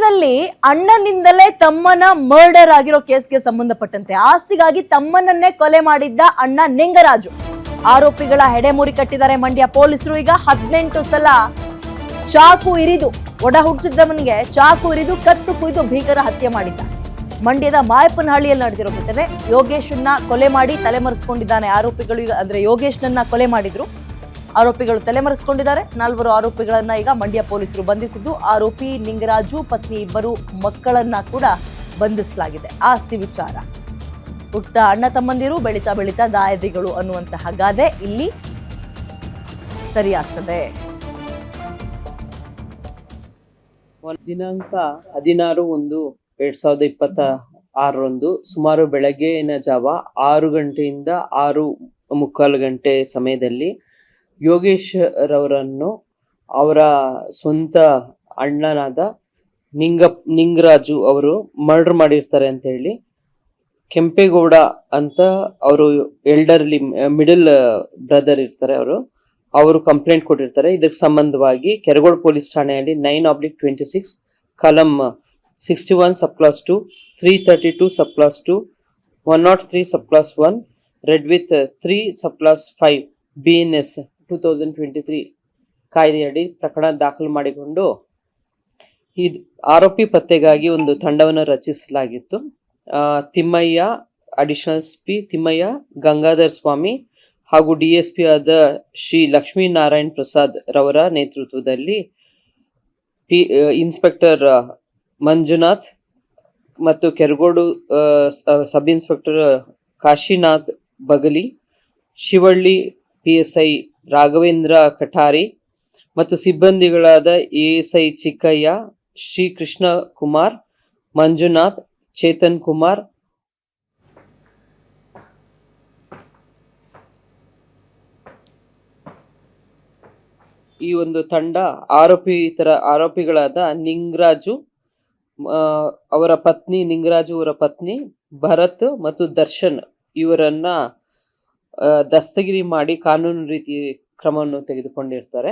ಮಂಡ್ಯದಲ್ಲಿ ಅಣ್ಣನಿಂದಲೇ ತಮ್ಮನ ಮರ್ಡರ್ ಆಗಿರೋ ಕೇಸ್ಗೆ ಸಂಬಂಧಪಟ್ಟಂತೆ ಆಸ್ತಿಗಾಗಿ ತಮ್ಮನನ್ನೇ ಕೊಲೆ ಮಾಡಿದ್ದ ಅಣ್ಣ ನಿಂಗರಾಜು ಆರೋಪಿಗಳ ಹೆಡೆಮುರಿ ಕಟ್ಟಿದ್ದಾರೆ ಮಂಡ್ಯ ಪೊಲೀಸರು. ಈಗ 18 ಸಲ ಚಾಕು ಇರಿದು ಒಡ ಹುಟ್ಟಿದ್ದವನಿಗೆ ಚಾಕು ಇರಿದು ಕತ್ತು ಕುಯ್ದು ಭೀಕರ ಹತ್ಯೆ ಮಾಡಿದ್ದ. ಮಂಡ್ಯದ ಮಾಯಪ್ಪನಹಳ್ಳಿಯಲ್ಲಿ ನಡೆದಿರೋ ಘಟನೆ. ಯೋಗೇಶನ್ನ ಕೊಲೆ ಮಾಡಿ ತಲೆಮರೆಸಿಕೊಂಡಿದ್ದಾನೆ ಆರೋಪಿಗಳು. ಈಗ ಅಂದ್ರೆ ಯೋಗೇಶ್ನನ್ನ ಕೊಲೆ ಮಾಡಿದ್ರು, ಆರೋಪಿಗಳು ತಲೆಮರೆಸಿಕೊಂಡಿದ್ದಾರೆ. 4 ಆರೋಪಿಗಳನ್ನ ಈಗ ಮಂಡ್ಯ ಪೊಲೀಸರು ಬಂಧಿಸಿದ್ದು, ಆರೋಪಿ ನಿಂಗರಾಜು ಪತ್ನಿ 2 ಮಕ್ಕಳನ್ನ ಕೂಡ ಬಂಧಿಸಲಾಗಿದೆ. ಆಸ್ತಿ ವಿಚಾರ, ಹುಟ್ಟುತ್ತಾ ಅಣ್ಣ ತಮ್ಮಂದಿರು, ಬೆಳೀತಾ ಬೆಳೀತಾ ದಾಯಾದಿಗಳು ಅನ್ನುವಂತಹ ಗಾದೆ ಇಲ್ಲಿ ಸರಿಯಾಗ್ತದೆ. ದಿನಾಂಕ 16/1/2026 ಸುಮಾರು ಬೆಳಗ್ಗೆಯ ಜಾವ 6 ಗಂಟೆಯಿಂದ 6:45 ಗಂಟೆ ಸಮಯದಲ್ಲಿ ಯೋಗೇಶ್ ರವರನ್ನು ಅವರ ಸ್ವಂತ ಅಣ್ಣನಾದ ನಿಂಗರಾಜು ಅವರು ಮರ್ಡರ್ ಮಾಡಿರ್ತಾರೆ ಅಂತ ಹೇಳಿ ಕೆಂಪೇಗೌಡ ಅಂತ ಅವರು ಎಲ್ಡರ್ಲಿ ಮಿಡಲ್ ಬ್ರದರ್ ಇರ್ತಾರೆ, ಅವರು ಕಂಪ್ಲೇಂಟ್ ಕೊಟ್ಟಿರ್ತಾರೆ. ಇದಕ್ಕೆ ಸಂಬಂಧವಾಗಿ ಕೆರಗೋಡು ಪೊಲೀಸ್ ಠಾಣೆಯಲ್ಲಿ 9/26 ಕಲಂ 61 sub clause 2, 332 sub clause 2, 103 sub clause 1 read with 3 sub clause 5 BNS 2023 ಕಾಯ್ದೆಯಡಿ ಪ್ರಕರಣ ದಾಖಲು ಮಾಡಿಕೊಂಡು ಆರೋಪಿ ಪತ್ತೆಗಾಗಿ ಒಂದು ತಂಡವನ್ನು ರಚಿಸಲಾಗಿತ್ತು. ತಿಮ್ಮಯ್ಯ, ಅಡಿಷನಲ್ SP ತಿಮ್ಮಯ್ಯ, ಗಂಗಾಧರ್ ಸ್ವಾಮಿ ಹಾಗೂ DSP ಆದ ಶ್ರೀ ಲಕ್ಷ್ಮೀನಾರಾಯಣ್ ಪ್ರಸಾದ್ ರವರ ನೇತೃತ್ವದಲ್ಲಿ ಇನ್ಸ್ಪೆಕ್ಟರ್ ಮಂಜುನಾಥ್ ಮತ್ತು Keragodu sub inspector Kashinath Bagali, Shivalli PSI Raghavendra Kathari ಮತ್ತು ಸಿಬ್ಬಂದಿಗಳಾದ ASI ಚಿಕ್ಕಯ್ಯ, ಶ್ರೀ ಕೃಷ್ಣ ಕುಮಾರ್, ಮಂಜುನಾಥ್, ಚೇತನ್ ಕುಮಾರ್, ಈ ಒಂದು ತಂಡ ಆರೋಪಿಗಳಾದ ನಿಂಗರಾಜು ಅವರ ಪತ್ನಿ, ನಿಂಗರಾಜು ಅವರ ಪತ್ನಿ ಭರತ್ ಮತ್ತು ದರ್ಶನ್ ಇವರನ್ನ ದಸ್ತಗಿರಿ ಮಾಡಿ ಕಾನೂನು ರೀತಿ ಕ್ರಮವನ್ನು ತೆಗೆದುಕೊಂಡಿರ್ತಾರೆ.